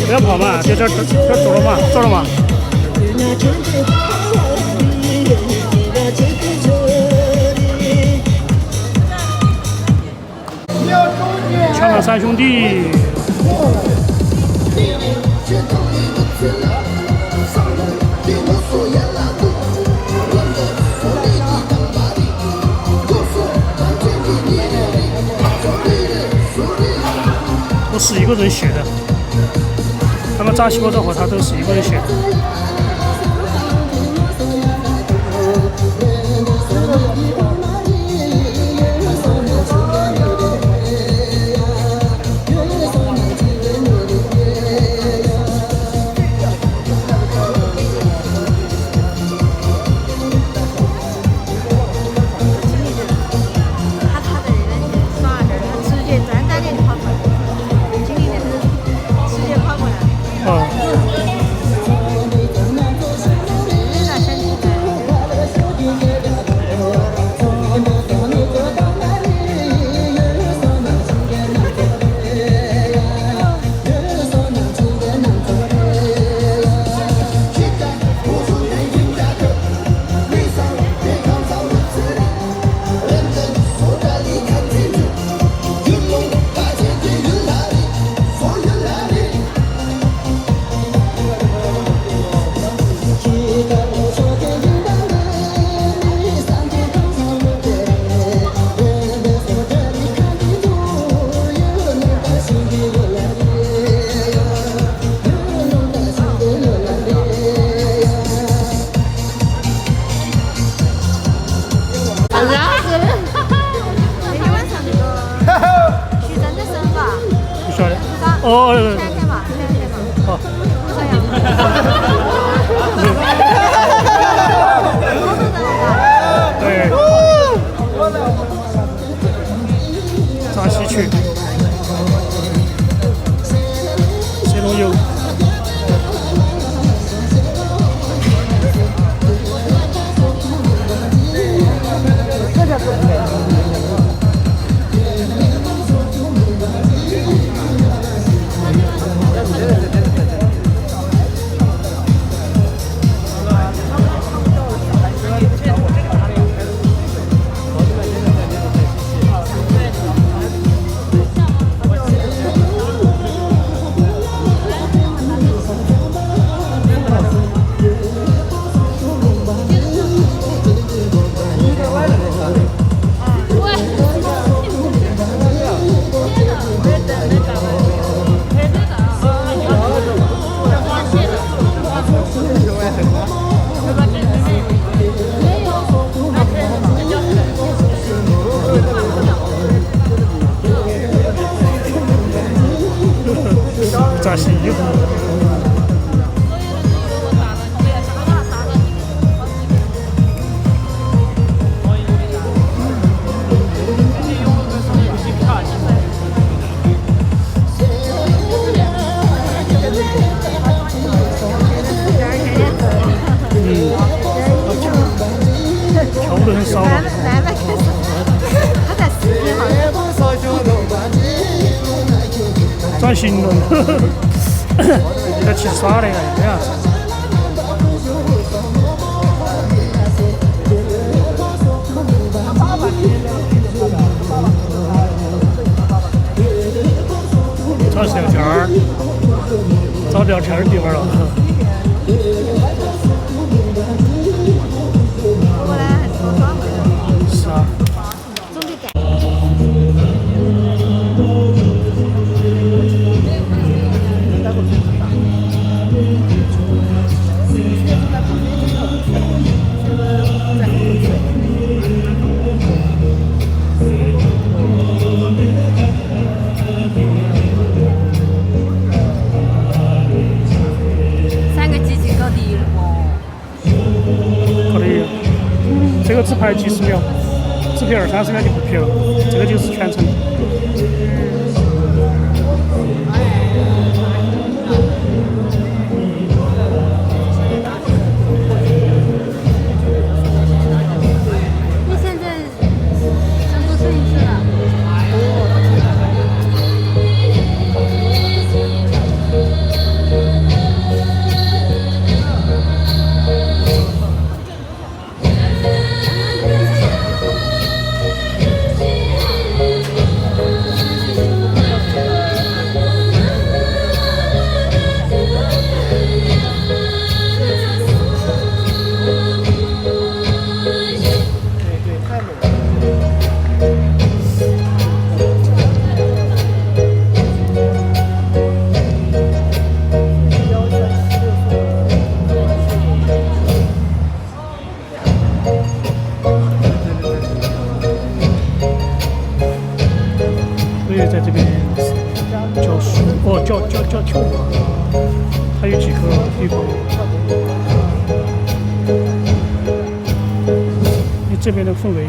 S1: 不要跑嘛，就这走了嘛，走了嘛。枪狼三兄弟。我是一个人学的。他们炸西瓜子和它都是一个馅。哦，
S5: 看嘛，
S1: 好。对，炸西区，谁弄油？炸西油。调的很少。
S5: 慢慢开始，他在视频号。
S1: 转型了，要去耍的这样。找聊天儿，找聊天儿的地方了。
S5: 我呢还是多爽的。
S1: 是啊。
S5: 总得干。
S3: 3个机器搞定了。
S1: 可以，这个只拍几十秒，只拍20-30秒就不拍了，这个就是全程。
S3: 你现在想做摄影师了？
S1: 也在这边叫书，叫跳舞，还有几个地方。因为这边的氛围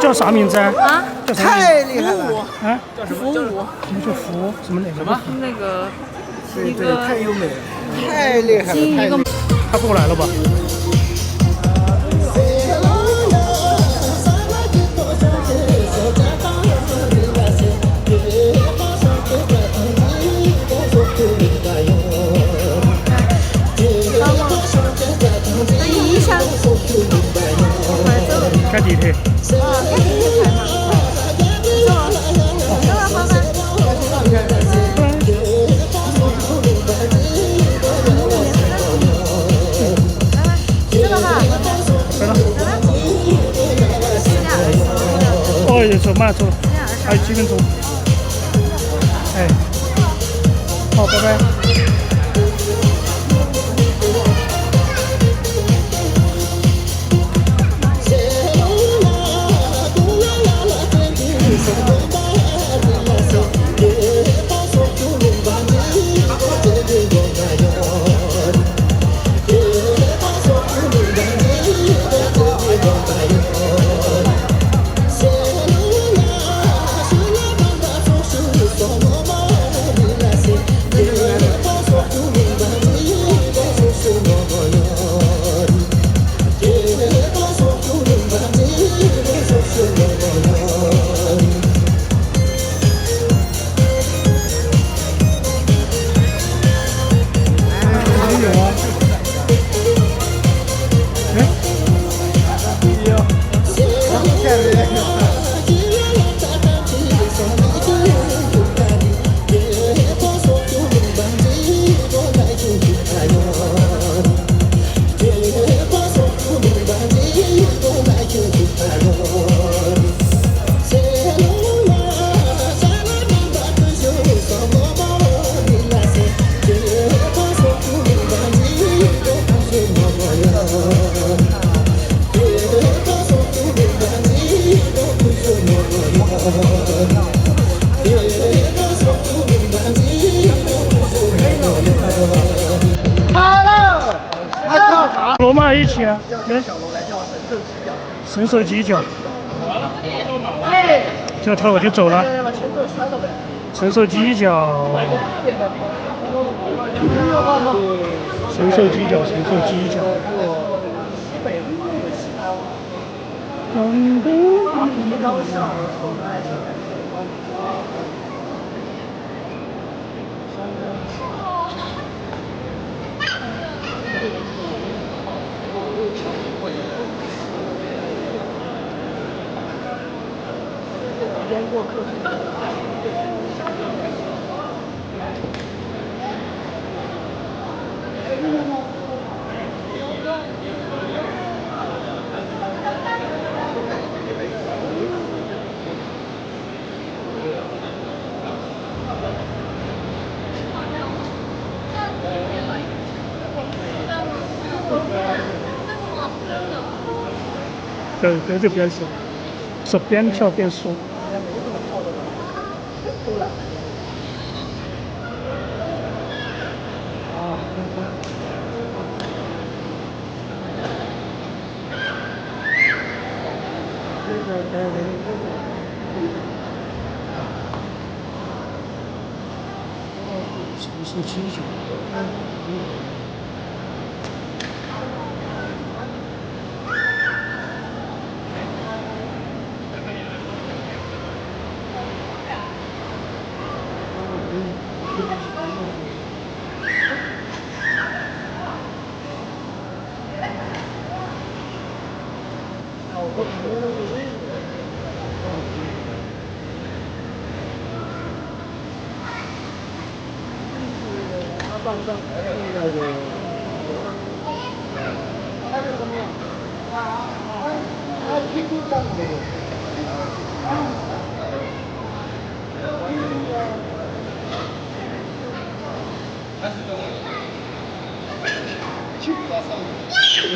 S1: 叫啥名字啊？
S7: 啊，
S1: 叫啥名字？
S6: 太厉害了！
S1: 啊？
S7: 服务
S1: 什么叫服？什么哪个？什么？
S7: 那个
S6: 对对，太优美了，太厉害了，
S7: 新一个。
S1: 他过来了吧？开地铁。哦，走慢走，还有几分钟。哎，好，拜拜。罗马一起啊，来，伸手击脚，这头我就走了，伸手击脚，伸手击脚，伸手击脚。对，在这边是边跳边说。伸手击脚。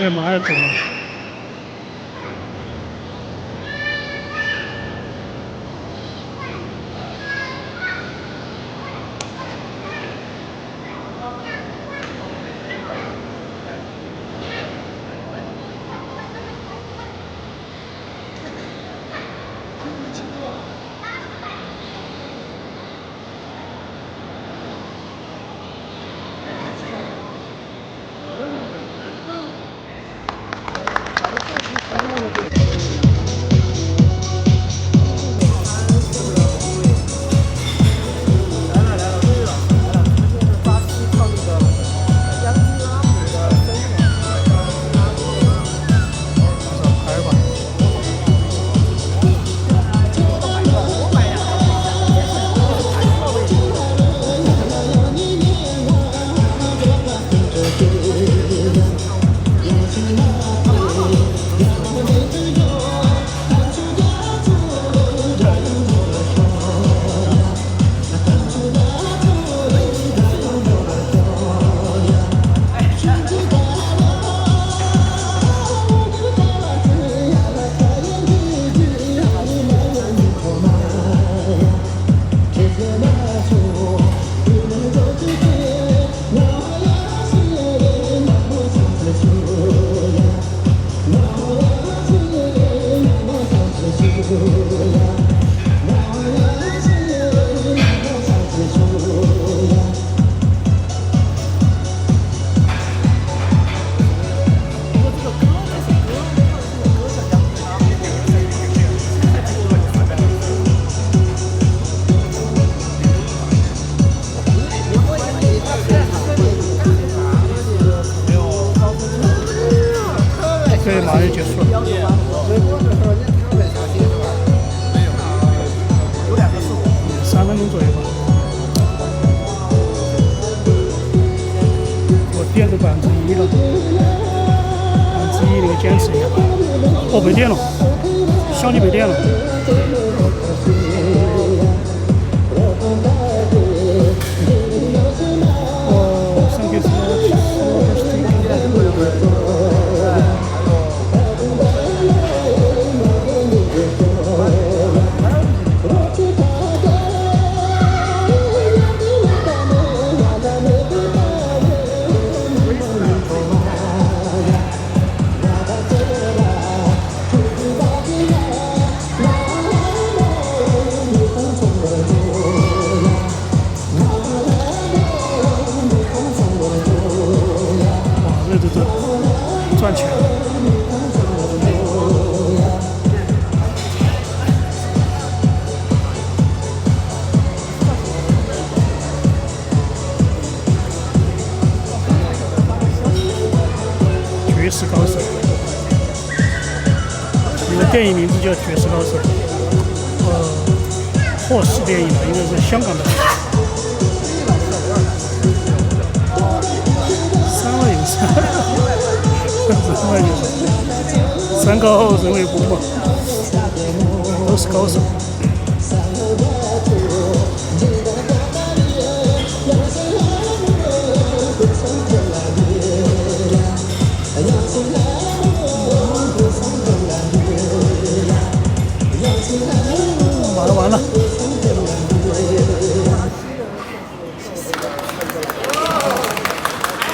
S1: 哎妈呀，走了！对，马上就结束了。3分钟左右吧。我电都1%了，1%那个坚持一下。哦，没电了，相机没电了。叫绝世高手，霍氏电影的，应该是香港的。3万有三，3万有三，山高人为峰嘛，都是高手。完了。